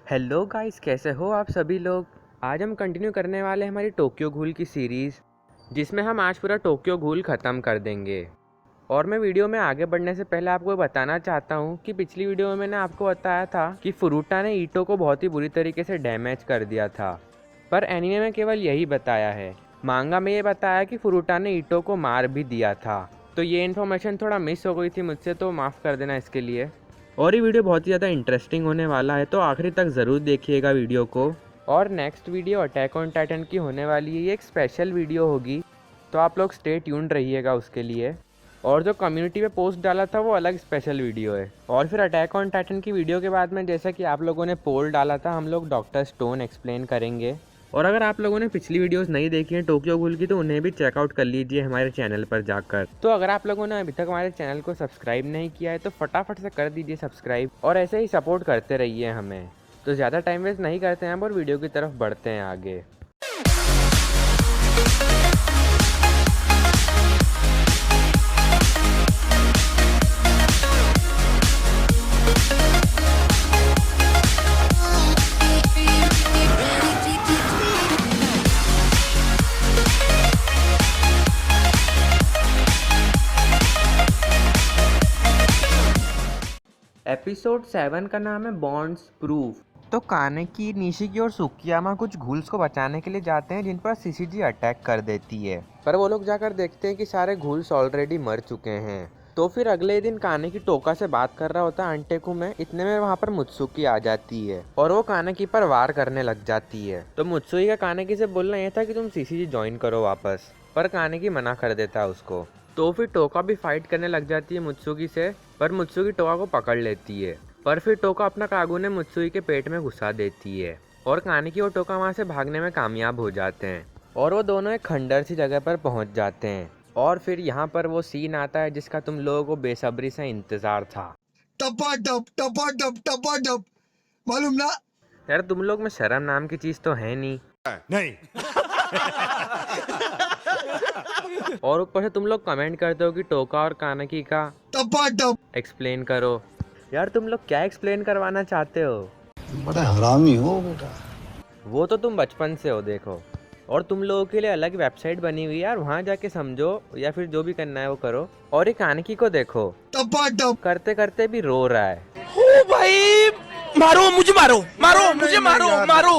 Hello guys, कैसे हो आप सभी लोग। आज हम कंटिन्यू करने वाले हैं हमारी टोक्यो घूल की सीरीज़, जिसमें हम आज पूरा टोक्यो घूल ख़त्म कर देंगे। और मैं वीडियो में आगे बढ़ने से पहले आपको बताना चाहता हूँ कि पिछली वीडियो में मैंने आपको बताया था कि फुरुटा ने ईटो को बहुत ही बुरी तरीके से डैमेज कर दिया था, पर एनीमे में केवल यही बताया है। मांगा में ये बताया कि फुरुटा ने ईटो को मार भी दिया था। तो ये इन्फॉर्मेशन थोड़ा मिस हो गई थी मुझसे, तो माफ़ कर देना इसके लिए। और ये वीडियो बहुत ही ज़्यादा इंटरेस्टिंग होने वाला है, तो आखिरी तक ज़रूर देखिएगा वीडियो को। और next video attack on Titan की होने वाली है, ये एक स्पेशल वीडियो होगी, तो आप लोग स्टे ट्यून्ड रहिएगा उसके लिए। और जो कम्युनिटी पे पोस्ट डाला था वो अलग स्पेशल वीडियो है। और फिर अटैक ऑन टाइटन की वीडियो के बाद में, जैसा कि आप लोगों ने पोल डाला था, हम लोग डॉक्टर स्टोन एक्सप्लेन करेंगे। और अगर आप लोगों ने पिछली वीडियोस नहीं देखी हैं टोक्यो घूल की, तो उन्हें भी चेकआउट कर लीजिए हमारे चैनल पर जाकर। तो अगर आप लोगों ने अभी तक हमारे चैनल को सब्सक्राइब नहीं किया है तो फटाफट से कर दीजिए सब्सक्राइब, और ऐसे ही सपोर्ट करते रहिए हमें। तो ज़्यादा टाइम वेस्ट नहीं करते हैं और वीडियो की तरफ बढ़ते हैं आगे। एपिसोड 7 का नाम है बॉन्ड्स प्रूफ। तो कानेकी, निशिकी और सुकियामा कुछ घूल्स को बचाने के लिए जाते हैं जिन पर सीसीजी अटैक कर देती है, पर वो लोग जाकर देखते हैं कि सारे घूल्स ऑलरेडी मर चुके हैं। तो फिर अगले दिन कानेकी टोका से बात कर रहा होता है अंटेकु में, इतने में वहाँ पर मुत्सुकी आ जाती है और वो कानेकी पर वार करने लग जाती है। तो मुत्सुकी का कानेकी से बोलना यह था कि तुम सीसीजी ज्वाइन करो वापस, पर कानेकी मना कर देता है उसको। तो फिर टोका भी फाइट करने लग जाती है मुत्सुकी से, पर मुत्सुकी टोका को पकड़ लेती है। पर फिर टोका अपना कागुने मुत्सुकी के पेट में घुसा देती है और कानेकी और टोका वहाँ से भागने में कामयाब हो जाते हैं और वो दोनों एक खंडर सी जगह पर पहुँच जाते हैं। और फिर यहाँ पर वो सीन आता है जिसका तुम लोगों को बेसब्री से इंतजार था। टपा टप मालूम ना। यार तुम लोग में शर्म नाम की चीज तो है नहीं। और ऊपर से तुम लोग कमेंट करते हो कि टोका और कानेकी का टपा टप एक्सप्लेन करो। यार तुम लोग क्या एक्सप्लेन करवाना चाहते हो? बड़ा हरामी हो बेटा। वो तो तुम बचपन से हो, देखो। और तुम लोगों के लिए अलग वेबसाइट बनी हुई है यार, वहाँ जाके समझो या फिर जो भी करना है वो करो। और ये कानेकी को देखो, टपा टप करते करते भी रो रहा है। ओ भाई, मारो मुझे, मारो मारो मुझे, मारो मारो।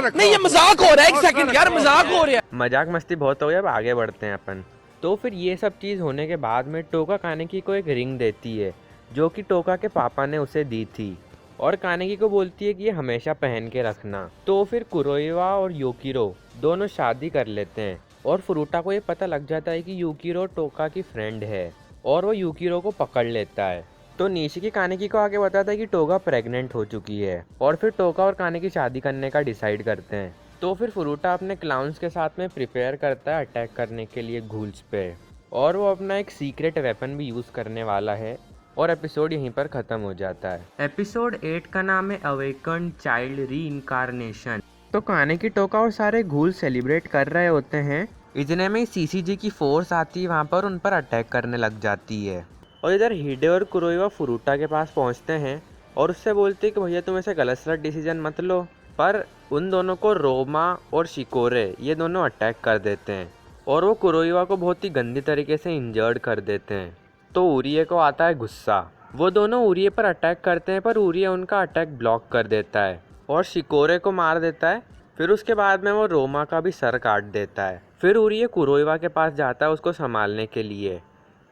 नहीं ये मजाक हो रहा है, एक सेकंड यार, मजाक हो रहा है। मजाक मस्ती बहुत हो गया, अब आगे बढ़ते हैं अपन। तो फिर ये सब चीज़ होने के बाद में टोका कानेकी को एक रिंग देती है जो कि टोका के पापा ने उसे दी थी, और कानेकी को बोलती है कि ये हमेशा पहन के रखना। तो फिर कुरोइवा और यूकिरो दोनों शादी कर लेते हैं और फुरुटा को ये पता लग जाता है कि यूकिरो टोका की फ्रेंड है और वो यूकिरो को पकड़ लेता है। तो निशिकी कानेकी को आगे बताता है कि टोका प्रेग्नेंट हो चुकी है और फिर टोका और कानेकी शादी करने का डिसाइड करते हैं। तो फिर फुरुटा अपने क्लाउन्स के साथ में प्रिपेयर करता है अटैक करने के लिए घूल्स पे, और वो अपना एक सीक्रेट वेपन भी यूज़ करने वाला है। और एपिसोड यहीं पर ख़त्म हो जाता है। एपिसोड 8 का नाम है अवेकन्ड चाइल्ड रीइंकार्नेशन। तो कानेकी, टोका और सारे घूल सेलिब्रेट कर रहे होते हैं, इतने में सीसीजी की फोर्स आती है वहाँ पर, उन पर अटैक करने लग जाती है। और इधर हिडे और कुरोइवा फुरुटा के पास पहुँचते हैं और उससे बोलते हैं कि भैया तुम ऐसे गलत सलत डिसीजन मत लो, पर उन दोनों को रोमा और शिकोरे ये दोनों अटैक कर देते हैं और वो कुरोइवा को बहुत ही गंदी तरीके से इंजर्ड कर देते हैं। तो उरिये को आता है गुस्सा, वो दोनों उरिये पर अटैक करते हैं, पर उरिये उनका अटैक ब्लॉक कर देता है और शिकोरे को मार देता है। फिर उसके बाद में वो रोमा का भी सर काट देता है। फिर उरिये कुरोइवा के पास जाता है उसको संभालने के लिए,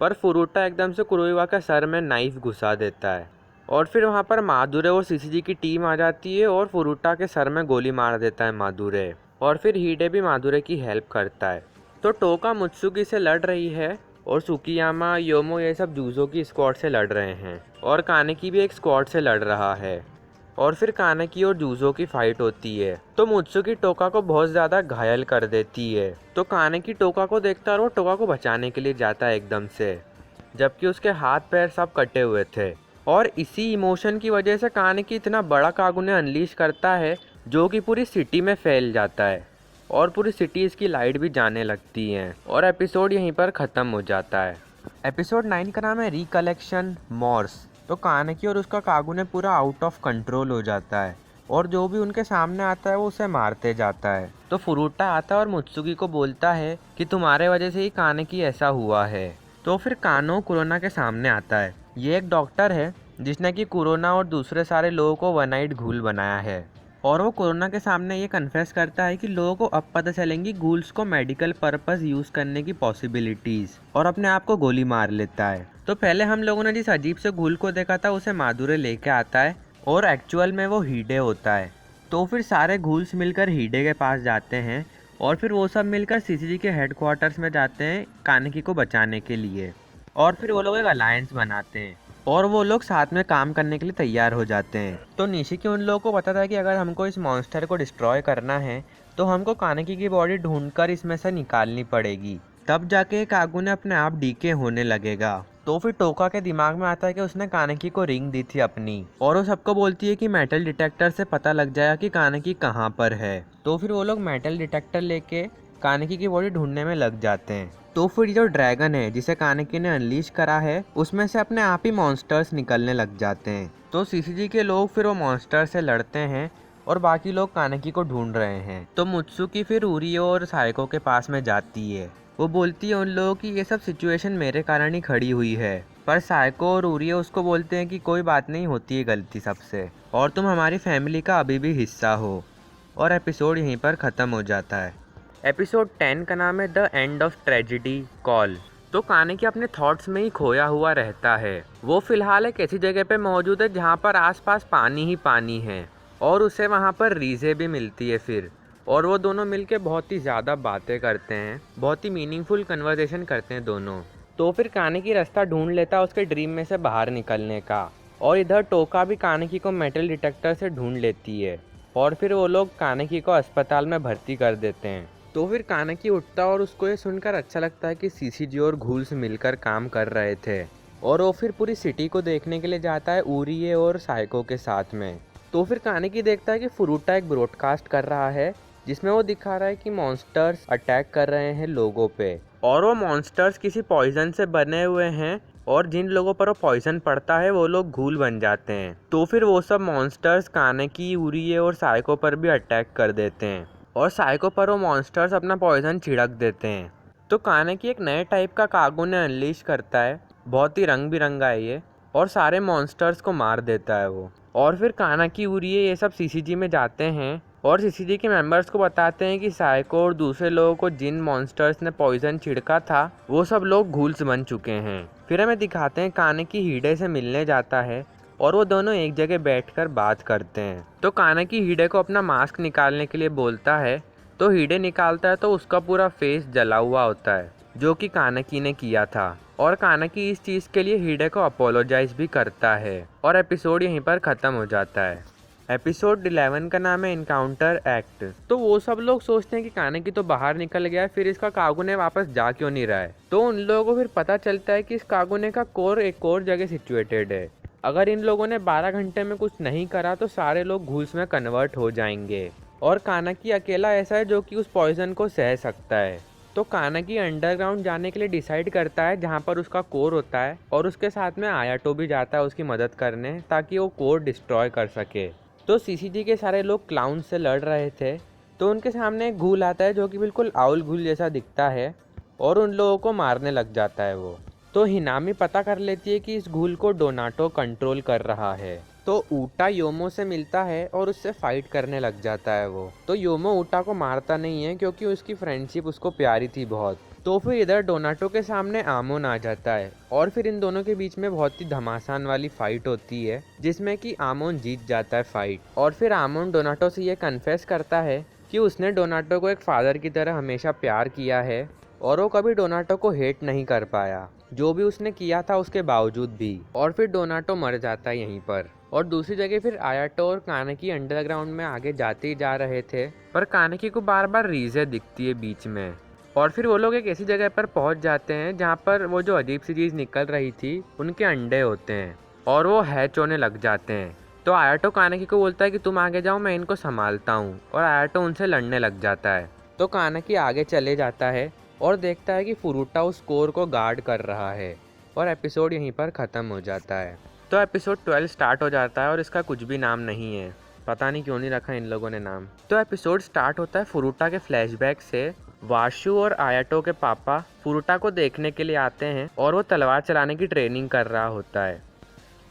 पर फुरुटा एकदम से कुरोइवा के सर में नाइफ घुसा देता है और फिर वहाँ पर मादुरे और सीसीजी की टीम आ जाती है और फुरुटा के सर में गोली मार देता है मादुरे, और फिर हिडे भी मादुरे की हेल्प करता है। तो टोका मुत्सुकी से लड़ रही है और सुकियामा, योमो ये सब जूजो की स्क्वाड से लड़ रहे हैं, और कानेकी भी एक स्क्वाड से लड़ रहा है। और फिर कानेकी और जूजो की फाइट होती है, तो मुत्सुकी टोका को बहुत ज़्यादा घायल कर देती है। तो कानेकी टोका को देखता है और वो टोका को बचाने के लिए जाता है एकदम से, जबकि उसके हाथ पैर सब कटे हुए थे। और इसी इमोशन की वजह से कानेकी इतना बड़ा कागुने अनलीश करता है जो कि पूरी सिटी में फैल जाता है और पूरी सिटी इसकी लाइट भी जाने लगती हैं, और एपिसोड यहीं पर ख़त्म हो जाता है। एपिसोड 9 का नाम है रिकलेक्शन मॉर्स। तो कानेकी और उसका कागुने पूरा आउट ऑफ कंट्रोल हो जाता है और जो भी उनके सामने आता है वो उसे मारते जाता है। तो फुरुटा आता है और मुत्सुकी को बोलता है कि तुम्हारे वजह से ही कानेकी ऐसा हुआ है। तो फिर कानो कुरोना के सामने आता है। ये एक डॉक्टर है जिसने कि कुरोना और दूसरे सारे लोगों को वन नाइट घूल बनाया है। और वो कोरोना के सामने ये कन्फेस करता है कि लोगों को अब पता चलेंगी घूल्स को मेडिकल पर्पस यूज़ करने की पॉसिबिलिटीज़, और अपने आप को गोली मार लेता है। तो पहले हम लोगों ने जिस अजीब से घूल को देखा था उसे माधुरे लेके आता है और एक्चुअल में वो हीडे होता है। तो फिर सारे घूल्स मिलकर हीडे के पास जाते हैं और फिर वो सब मिलकर सीसीजी के हेडक्वार्टर्स में जाते हैं कानेकी को बचाने के लिए। और फिर वो लोग एक अलायंस बनाते हैं और वो लोग साथ में काम करने के लिए तैयार हो जाते हैं। तो निशिकी उन लोगों को पता था कि अगर हमको इस मॉन्स्टर को डिस्ट्रॉय करना है तो हमको कानेकी की बॉडी ढूंढकर इसमें से निकालनी पड़ेगी, तब जाके कागुने अपने आप डीके होने लगेगा। तो फिर टोका के दिमाग में आता है कि उसने कानेकी को रिंग दी थी अपनी, और वो सबको बोलती है कि मेटल डिटेक्टर से पता लग जाएगा कि कानेकी कहाँ पर है। तो फिर वो लोग मेटल डिटेक्टर लेके कानेकी की बॉडी ढूंढने में लग जाते हैं। तो फिर जो ड्रैगन है जिसे कानेकी ने अनलीश करा है उसमें से अपने आप ही मॉन्स्टर्स निकलने लग जाते हैं। तो सीसीजी के लोग फिर वो मॉन्स्टर से लड़ते हैं और बाकी लोग कानेकी को ढूंढ रहे हैं। तो मुत्सुकी फिर उरियो और साइको के पास में जाती है। वो बोलती है उन लोगों की ये सब सिचुएशन मेरे कारण ही खड़ी हुई है, पर साइको और उरियो उसको बोलते हैं कि कोई बात नहीं, होती है गलती सबसे, और तुम हमारी फैमिली का अभी भी हिस्सा हो। और एपिसोड यहीं पर ख़त्म हो जाता है। एपिसोड 10 का नाम है the end of tragedy call. तो कानेकी अपने थॉट्स में ही खोया हुआ रहता है। वो फिलहाल एक ऐसी जगह पे मौजूद है जहाँ पर आसपास पानी ही पानी है और उसे वहाँ पर रीज़ें भी मिलती है फिर, और वो दोनों मिलके बहुत ही ज़्यादा बातें करते हैं, बहुत ही मीनिंगफुल कन्वर्सेशन करते हैं दोनों। तो फिर कानेकी रास्ता ढूंढ लेता है उसके ड्रीम में से बाहर निकलने का, और इधर टोका भी कानेकी को मेटल डिटेक्टर से ढूंढ लेती है और फिर वो लोग कानेकी को अस्पताल में भर्ती कर देते हैं। तो फिर कानेकी उठता और उसको ये सुनकर अच्छा लगता है कि सीसीजी और घूल्स मिलकर काम कर रहे थे, और वो फिर पूरी सिटी को देखने के लिए जाता है उरिये और साइको के साथ में। तो फिर कानेकी देखता है कि फुरुटा एक ब्रॉडकास्ट कर रहा है जिसमें वो दिखा रहा है कि मॉन्स्टर्स अटैक कर रहे हैं लोगों पे, और वो मॉन्स्टर्स किसी पॉइजन से बने हुए हैं, और जिन लोगों पर वो पॉइजन पड़ता है वो लोग घूल बन जाते हैं। तो फिर वो सब मॉन्स्टर्स कानेकी, उरिये और साइको पर भी अटैक कर देते हैं, और साइको पर वो मॉन्स्टर्स अपना पॉइजन छिड़क देते हैं। तो कानेकी एक नए टाइप का कागुने अनलीश करता है, बहुत ही रंग बिरंगा है ये, और सारे मॉन्स्टर्स को मार देता है वो। और फिर कानेकी, उरिये ये सब सीसीजी में जाते हैं और सीसीजी के मेंबर्स को बताते हैं कि साइको और दूसरे लोगों को जिन मॉन्स्टर्स ने पॉइजन छिड़का था वो सब लोग घूल्स बन चुके हैं। फिर हमें दिखाते हैं कानेकी हीडे से मिलने जाता है और वो दोनों एक जगह बैठकर बात करते हैं। तो कानेकी हीडे को अपना मास्क निकालने के लिए बोलता है, तो हीडे निकालता है तो उसका पूरा फेस जला हुआ होता है जो कि कानेकी ने किया था, और कानेकी इस चीज़ के लिए हीडे को अपोलोजाइज भी करता है, और एपिसोड यहीं पर ख़त्म हो जाता है। एपिसोड 11 का नाम है इनकाउंटर एक्ट। तो वो सब लोग सोचते हैं कि कानेकी तो बाहर निकल गया है, फिर इसका कागुने वापस जा क्यों नहीं रहा है। तो उन लोगों को फिर पता चलता है कि इस कागुने का कोर एक और जगह सिचुएटेड है। अगर इन लोगों ने 12 घंटे में कुछ नहीं करा तो सारे लोग घूस में कन्वर्ट हो जाएंगे, और कानेकी अकेला ऐसा है जो कि उस पॉइजन को सह सकता है। तो कानेकी अंडरग्राउंड जाने के लिए डिसाइड करता है जहाँ पर उसका कोर होता है, और उसके साथ में आयाटो भी जाता है उसकी मदद करने ताकि वो कोर डिस्ट्रॉय कर सके। तो सीसीजी के सारे लोग क्लाउन से लड़ रहे थे, तो उनके सामने एक घूल आता है जो कि बिल्कुल आउल घूल जैसा दिखता है, और उन लोगों को मारने लग जाता है वो। तो हिनामी पता कर लेती है कि इस घूल को डोनाटो कंट्रोल कर रहा है। तो ऊटा योमो से मिलता है और उससे फाइट करने लग जाता है वो। तो योमो ऊटा को मारता नहीं है क्योंकि उसकी फ्रेंडशिप उसको प्यारी थी बहुत। तो फिर इधर डोनाटो के सामने आमोन आ जाता है, और फिर इन दोनों के बीच में बहुत ही घमासान वाली फाइट होती है जिसमें कि आमोन जीत जाता है फाइट। और फिर आमोन डोनाटो से ये कन्फेस करता है कि उसने डोनाटो को एक फादर की तरह हमेशा प्यार किया है, और वो कभी डोनाटो को हेट नहीं कर पाया जो भी उसने किया था उसके बावजूद भी। और फिर डोनाटो मर जाता है यहीं पर। और दूसरी जगह फिर आयाटो और कानेकी अंडरग्राउंड में आगे जाते ही जा रहे थे, पर कानेकी को बार बार रीज़ें दिखती है बीच में। और फिर वो लोग एक ऐसी जगह पर पहुंच जाते हैं जहां पर वो जो अजीब सी चीज़ निकल रही थी उनके अंडे होते हैं, और वो हैच होने लग जाते हैं। तो आयाटो कानेकी को बोलता है कि तुम आगे जाओ, मैं इनको संभालता हूँ, और आयाटो उनसे लड़ने लग जाता है। तो कानेकी आगे चले जाता है और देखता है कि फुरुटा उस कोर को गार्ड कर रहा है, और एपिसोड यहीं पर ख़त्म हो जाता है। तो एपिसोड 12 स्टार्ट हो जाता है और इसका कुछ भी नाम नहीं है। पता नहीं क्यों नहीं रखा इन लोगों ने नाम। तो एपिसोड स्टार्ट होता है फुरुटा के फ्लैशबैक से। वाशु और आयाटो के पापा फुरुटा को देखने के लिए आते हैं और वो तलवार चलाने की ट्रेनिंग कर रहा होता है।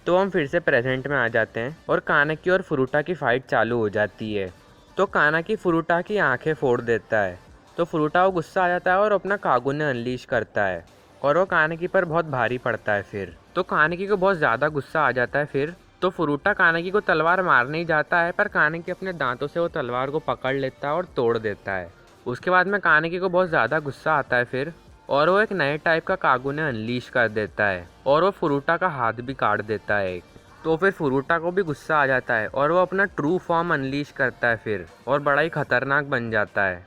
तो हम फिर से प्रेजेंट में आ जाते हैं और कानाकी और फुरुटा की फाइट चालू हो जाती है। तो कानाकी फुरुटा की आंखें फोड़ देता है। तो फुरुटा वो गुस्सा आ जाता है और अपना कागुने अनलीश करता है और वो कानाकी पर बहुत भारी पड़ता है। फिर तो कानाकी को बहुत ज़्यादा गुस्सा आ जाता है। फिर तो फुरुटा कानाकी को तलवार मारने ही जाता है, पर कानाकी अपने दांतों से वो तलवार को पकड़ लेता है और तोड़ देता है। उसके बाद में कानाकी को बहुत ज़्यादा गुस्सा आता है फिर, और वो एक नए टाइप का कागुने अनलीश कर देता है और वो फुरुटा का हाथ भी काट देता है। तो फिर फुरुटा को भी गुस्सा आ जाता है और वो अपना ट्रू फॉर्म अनलीश करता है फिर, और बड़ा ही खतरनाक बन जाता है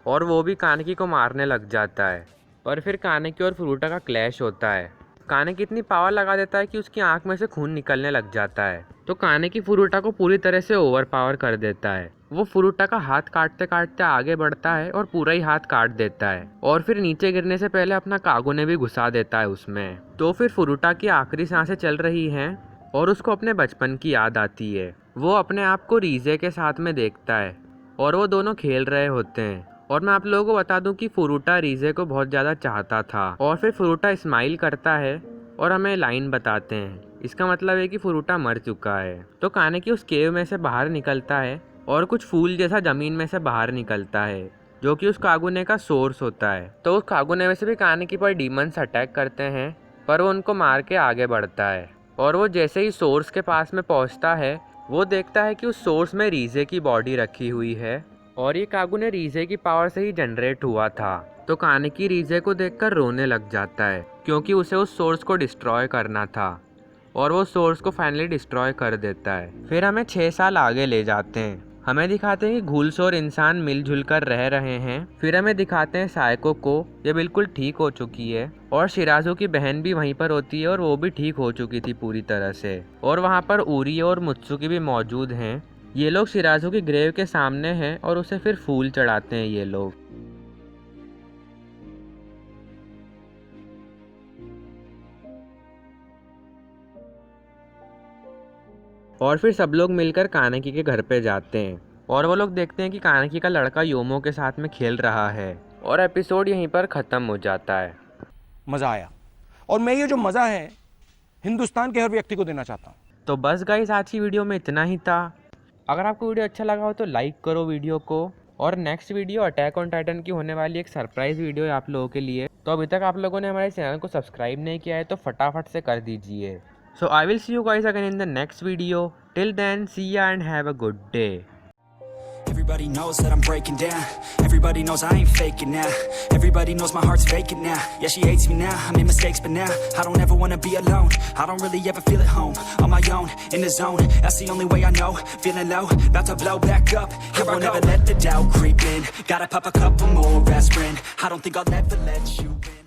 और वो भी कानाकी को मारने लग जाता है। और फिर कानाकी और फुरुटा का क्लैश होता है। कानाकी इतनी पावर लगा देता है कि उसकी आंख में से खून निकलने लग जाता है। तो कानाकी फुरुटा को पूरी तरह से ओवर पावर कर देता है। वो फुरुटा का हाथ काटते काटते आगे बढ़ता है और पूरा ही हाथ काट देता है, और फिर नीचे गिरने से पहले अपना कागुने भी घुसा देता है उसमें। तो फिर फुरुटा की आखिरी सांसें चल रही हैं और उसको अपने बचपन की याद आती है। वो अपने आप को रीजे के साथ में देखता है और वो दोनों खेल रहे होते हैं। और मैं आप लोगों को बता दूं कि फुरुटा रीजे को बहुत ज़्यादा चाहता था। और फिर फुरुटा स्माइल करता है और हमें लाइन बताते हैं, इसका मतलब है कि फुरुटा मर चुका है। तो कानाकी उस केव में से बाहर निकलता है और कुछ फूल जैसा ज़मीन में से बाहर निकलता है, जो कि उस कागुने का सोर्स होता है। तो उस कागुने में से भी कानाकी पर डीमंस अटैक करते हैं, पर वो उनको मार के आगे बढ़ता है। और वो जैसे ही सोर्स के पास में पहुँचता है, वो देखता है कि उस सोर्स में रीजे की बॉडी रखी हुई है और ये कागुने रीजे की पावर से ही जनरेट हुआ था। तो कानाकी रीजे को देखकर रोने लग जाता है, क्योंकि उसे उस सोर्स को डिस्ट्रॉय करना था, और वो सोर्स को फाइनली डिस्ट्रॉय कर देता है। फिर हमें 6 साल आगे ले जाते हैं। हमें दिखाते हैं कि घुल्स और इंसान मिलजुल कर रह रहे हैं। फिर हमें दिखाते हैं सायको को, ये बिल्कुल ठीक हो चुकी है, और शिराजू की बहन भी वहीं पर होती है और वो भी ठीक हो चुकी थी पूरी तरह से। और वहाँ पर उरी और मुत्सुकी भी मौजूद हैं। ये लोग शिराजू की ग्रेव के सामने हैं और उसे फिर फूल चढ़ाते हैं ये लोग। और फिर सब लोग मिलकर कानाकी के घर पे जाते हैं और वो लोग देखते हैं कि कानाकी का लड़का योमो के साथ में खेल रहा है, और एपिसोड यहीं पर ख़त्म हो जाता है। मज़ा आया, और मैं ये जो मज़ा है हिंदुस्तान के हर व्यक्ति को देना चाहता हूँ। तो बस गाइस, आज की वीडियो में इतना ही था। अगर आपको वीडियो अच्छा लगा हो तो लाइक करो वीडियो को, और next video attack on Titan की होने वाली एक सरप्राइज़ वीडियो है आप लोगों के लिए। तो अभी तक आप लोगों ने हमारे चैनल को सब्सक्राइब नहीं किया है तो फटाफट से कर दीजिए। So I will see you guys again in the next video. Till then, see ya and have a good day. Everybody knows that I'm breaking down. Everybody knows I ain't faking now. Everybody knows my heart's vacant now. Yeah, she hates me now, I made mistakes but now I don't ever wanna be alone. I don't really ever feel at home. On my own, in the zone, that's the only way I know. Feeling low, about to blow back up. Here I won't ever let the doubt creep in. Gotta pop a couple more aspirin. I don't think I'll ever let you in.